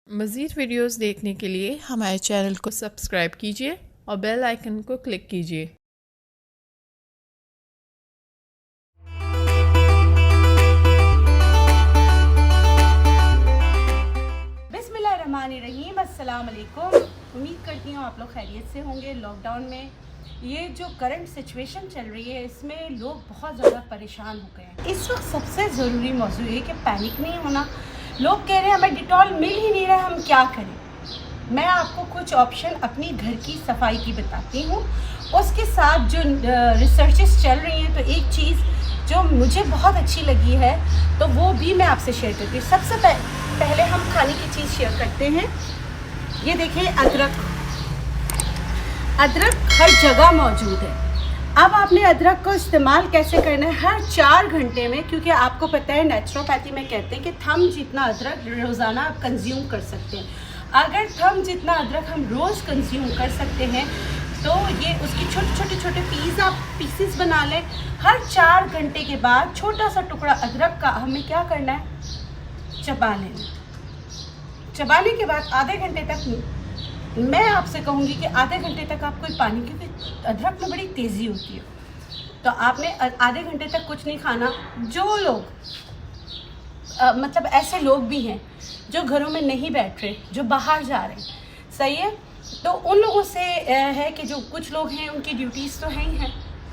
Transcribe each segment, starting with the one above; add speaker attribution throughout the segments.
Speaker 1: मज़ीद वीडियोस देखने के लिए हमारे चैनल को सब्सक्राइब कीजिए और बेल आइकन को क्लिक कीजिए।
Speaker 2: बिस्मिल्लाहिर्रहमानिर्रहीम, अस्सलाम वालेकुम। उम्मीद करती हूँ आप लोग खैरियत से होंगे। लॉकडाउन में ये जो करंट सिचुएशन चल रही है इसमें लोग बहुत ज़्यादा परेशान हो गए हैं। इस वक्त सबसे ज़रूरी मौजू है कि पैनिक नहीं होना। लोग कह रहे हैं हमें डिटॉल मिल ही नहीं रहा, हम क्या करें। मैं आपको कुछ ऑप्शन अपनी घर की सफाई की बताती हूँ, उसके साथ जो रिसर्चेस चल रही हैं। तो एक चीज़ जो मुझे बहुत अच्छी लगी है तो वो भी मैं आपसे शेयर करती हूँ। सबसे पहले हम खाने की चीज़ शेयर करते हैं। ये देखिए अदरक हर जगह मौजूद है। अब आपने अदरक को इस्तेमाल कैसे करना है, हर 4 घंटे में, क्योंकि आपको पता है नेचुरोपैथी में कहते हैं कि थम जितना अदरक रोज़ाना आप कंज्यूम कर सकते हैं। अगर थम जितना अदरक हम रोज़ कंज्यूम कर सकते हैं तो ये उसकी छोटे पीसेस बना लें। हर 4 घंटे के बाद छोटा सा टुकड़ा अदरक का हमें क्या करना है, चबा लेना। चबाने के बाद आधे घंटे तक, मैं आपसे कहूँगी कि आधे घंटे तक आप कोई पानी, क्योंकि अदरक में बड़ी तेज़ी होती है, तो आपने आधे घंटे तक कुछ नहीं खाना। जो लोग मतलब ऐसे लोग भी हैं जो घरों में नहीं बैठ रहे, जो बाहर जा रहे हैं, सही है, तो उन लोगों से है कि जो कुछ लोग हैं उनकी ड्यूटीज़ तो हैं ही हैं।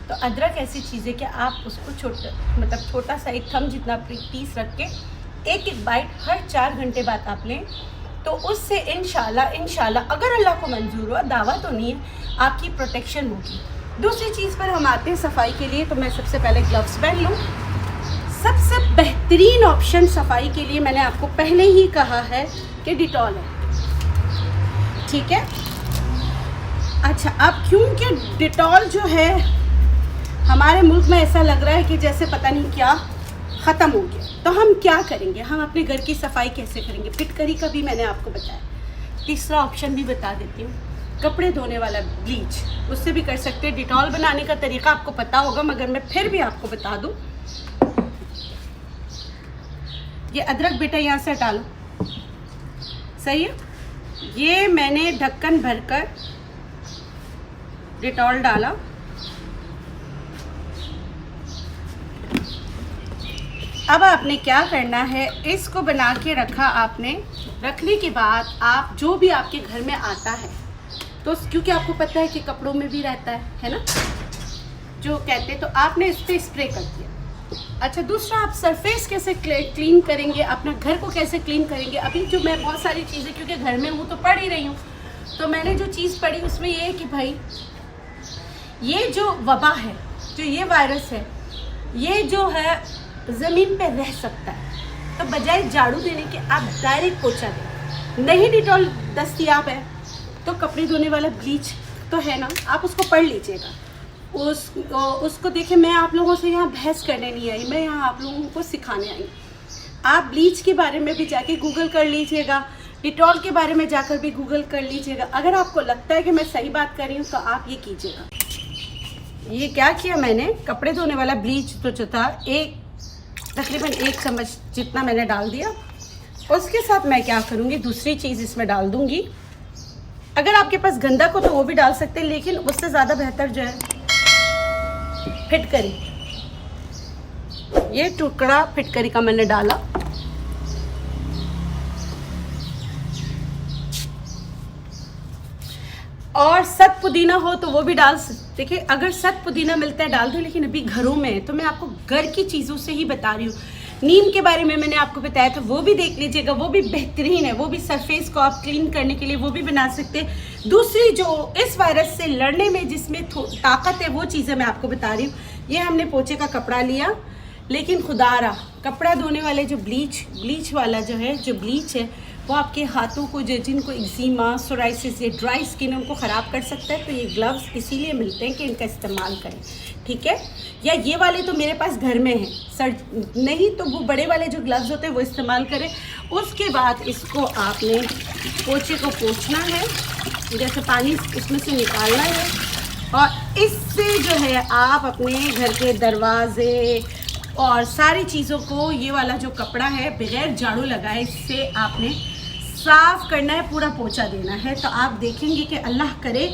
Speaker 2: तो अदरक ऐसी चीज़ है कि आप उसको छोटा सा एक थम जितना पीस रख के एक बाइट हर 4 घंटे बाद आप लें, तो उससे इंशाल्लाह अगर अल्लाह को मंजूर हुआ, दावा तो नहीं है, आपकी प्रोटेक्शन होगी। दूसरी चीज़ पर हम आते हैं सफाई के लिए। तो मैं सबसे पहले ग्लव्स पहन लूँ। सबसे बेहतरीन ऑप्शन सफाई के लिए मैंने आपको पहले ही कहा है कि डिटॉल है, ठीक है। अच्छा, अब क्योंकि डिटॉल जो है हमारे मुल्क में ऐसा लग रहा है कि जैसे पता नहीं क्या ख़त्म हो गया, तो हम क्या करेंगे, हम अपने घर की सफाई कैसे करेंगे। फिटकरी का भी मैंने आपको बताया। तीसरा ऑप्शन भी बता देती हूँ, कपड़े धोने वाला ब्लीच, उससे भी कर सकते हैं। डिटॉल बनाने का तरीका आपको पता होगा, मगर मैं फिर भी आपको बता दूँ। ये अदरक बेटा यहाँ से हटा लो, सही है। ये मैंने ढक्कन भरकर डिटॉल डाला। अब आपने क्या करना है, इसको बना के रखा आपने। रखने के बाद आप जो भी आपके घर में आता है, तो क्योंकि आपको पता है कि कपड़ों में भी रहता है ना, जो कहते, तो आपने इस पर स्प्रे कर दिया। अच्छा, दूसरा आप सरफेस कैसे क्लीन करेंगे, अपना घर को कैसे क्लीन करेंगे। अभी जो मैं बहुत सारी चीज़ें, क्योंकि घर में हूँ तो पढ़ ही रही हूँ, तो मैंने जो चीज़ पढ़ी उसमें ये है कि भाई ये जो वबा है, जो ये वायरस है, ये जो है ज़मीन पे रह सकता है। तो बजाय झाड़ू देने के आप डायरेक्ट पोछा दें। नहीं डिटॉल दस्तयाब है तो कपड़े धोने वाला ब्लीच तो है ना, आप उसको पढ़ लीजिएगा। उसको देखिए, मैं आप लोगों से यहाँ बहस करने नहीं आई, मैं यहाँ आप लोगों को सिखाने आई। आप ब्लीच के बारे में भी जाके गूगल कर लीजिएगा, डिटॉल के बारे में जाकर भी गूगल कर लीजिएगा। अगर आपको लगता है कि मैं सही बात कर रही हूँ तो आप ये कीजिएगा। ये क्या किया मैंने, कपड़े धोने वाला ब्लीच तो जो था तकरीबन 1 चम्मच जितना मैंने डाल दिया। उसके साथ मैं क्या करूँगी, दूसरी चीज़ इसमें डाल दूँगी। अगर आपके पास गंधक हो तो वो भी डाल सकते हैं, लेकिन उससे ज़्यादा बेहतर जो है फिटकरी। ये टुकड़ा फिटकरी का मैंने डाला। और सत पुदीना हो तो वो भी डाल सकते। देखिए, अगर सत पुदीना मिलता है डाल दो, लेकिन अभी घरों में है तो मैं आपको घर की चीज़ों से ही बता रही हूँ। नीम के बारे में मैंने आपको बताया था, वो भी देख लीजिएगा, वो भी बेहतरीन है। वो भी सरफेस को आप क्लीन करने के लिए वो भी बना सकते हैं। दूसरी जो इस वायरस से लड़ने में जिसमें ताकत है, वो चीज़ें मैं आपको बता रही हूँ। ये हमने पोछे का कपड़ा लिया, लेकिन खुदारा कपड़ा धोने वाले जो ब्लीच वाला जो है, जो ब्लीच है, वो आपके हाथों को, जो जिनको एक्जिमा, सोराइसिस या ड्राई स्किन है, उनको ख़राब कर सकता है। तो ये ग्लव्स इसीलिए मिलते हैं कि इनका इस्तेमाल करें, ठीक है। या ये वाले तो मेरे पास घर में हैं, सर नहीं तो वो बड़े वाले जो ग्लव्स होते हैं वो इस्तेमाल करें। उसके बाद इसको आपने पोछे को पोंछना है, जैसे पानी इसमें से निकालना है, और इससे जो है आप अपने घर के दरवाजे और सारी चीज़ों को, ये वाला जो कपड़ा है बगैर झाड़ू लगाए, इससे आपने साफ करना है, पूरा पोछा देना है। तो आप देखेंगे कि अल्लाह करे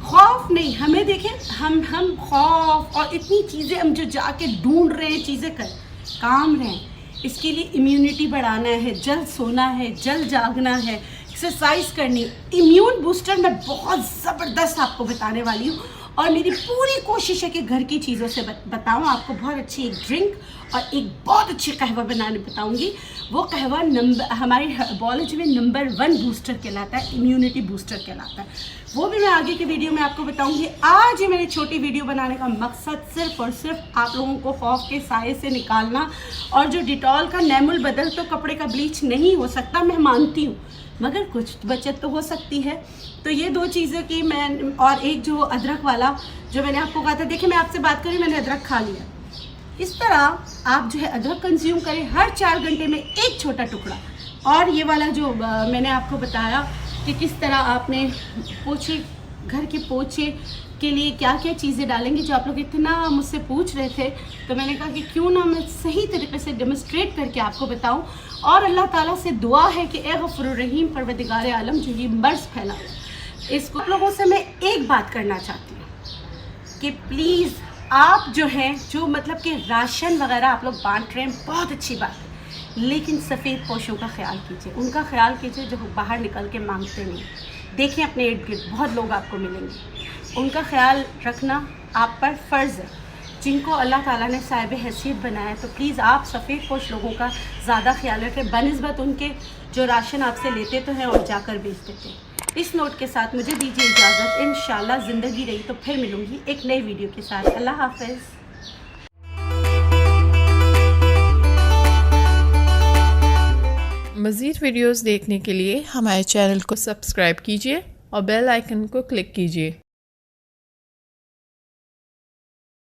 Speaker 2: खौफ नहीं, हमें देखें हम खौफ और इतनी चीज़ें हम जो जाके ढूंढ रहे हैं, चीज़ें कर काम रहे हैं। इसके लिए इम्यूनिटी बढ़ाना है, जल्द सोना है, जल्द जागना है, एक्सरसाइज करनी। इम्यून बूस्टर मैं बहुत ज़बरदस्त आपको बताने वाली हूँ और मेरी पूरी कोशिश है कि घर की चीज़ों से बताऊँ आपको। बहुत अच्छी एक ड्रिंक और एक बहुत अच्छी कहवा बनाने बताऊँगी। वो कहवा हमारी बायोलॉजी में नंबर 1 बूस्टर कहलाता है, इम्यूनिटी बूस्टर कहलाता है। वो भी मैं आगे की वीडियो में आपको बताऊंगी। आज ये मेरी छोटी वीडियो बनाने का मकसद सिर्फ और सिर्फ आप लोगों को खौफ के साए से निकालना। और जो डिटॉल का नैमुल बदल तो कपड़े का ब्लीच नहीं हो सकता, मैं मानती हूँ, मगर कुछ बचत तो हो सकती है। तो ये 2 चीज़ें की मैं, और एक जो अदरक वाला जो मैंने आपको कहा था, देखिए मैं आपसे बात करी, मैंने अदरक खा लिया। इस तरह आप जो है अदरक कंज्यूम करें हर 4 घंटे में एक छोटा टुकड़ा। और ये वाला जो मैंने आपको बताया कि किस तरह आपने पोछे, घर के पोछे के लिए क्या क्या चीज़ें डालेंगे, जो आप लोग इतना मुझसे पूछ रहे थे, तो मैंने कहा कि क्यों ना मैं सही तरीके से डेमोस्ट्रेट करके आपको बताऊं। और अल्लाह ताला से दुआ है कि ए गफूर रहीम परवरदिगार आलम जो ये मर्ज़ फैला हुआ, इसको आप लोगों से मैं एक बात करना चाहती हूँ कि प्लीज़ आप जो हैं, जो मतलब कि राशन वगैरह आप लोग बांट रहे हैं, बहुत अच्छी बात है, लेकिन सफ़ेद पोशों का ख्याल कीजिए, उनका ख्याल कीजिए जो बाहर निकल के मांगते नहीं। देखिए अपने इर्द गिर्द बहुत लोग आपको मिलेंगे, उनका ख्याल रखना आप पर फ़र्ज़ है। जिनको अल्लाह ताला ने साहिब हैसियत बनाया है, तो प्लीज़ आप सफ़ेद पोश लोगों का ज़्यादा ख्याल रखें बनिस्बत उनके जो राशन आपसे लेते तो हैं और जाकर बेच देते हैं। इस नोट के साथ मुझे दीजिए इजाज़त। इंशाल्लाह ज़िंदगी रही तो फिर मिलूँगी एक नई वीडियो के साथ। अल्लाह हाफ़िज़।
Speaker 1: मज़ीद वीडियोज़ देखने के लिए हमारे चैनल को सब्सक्राइब कीजिए और बेल आइकन को क्लिक कीजिए।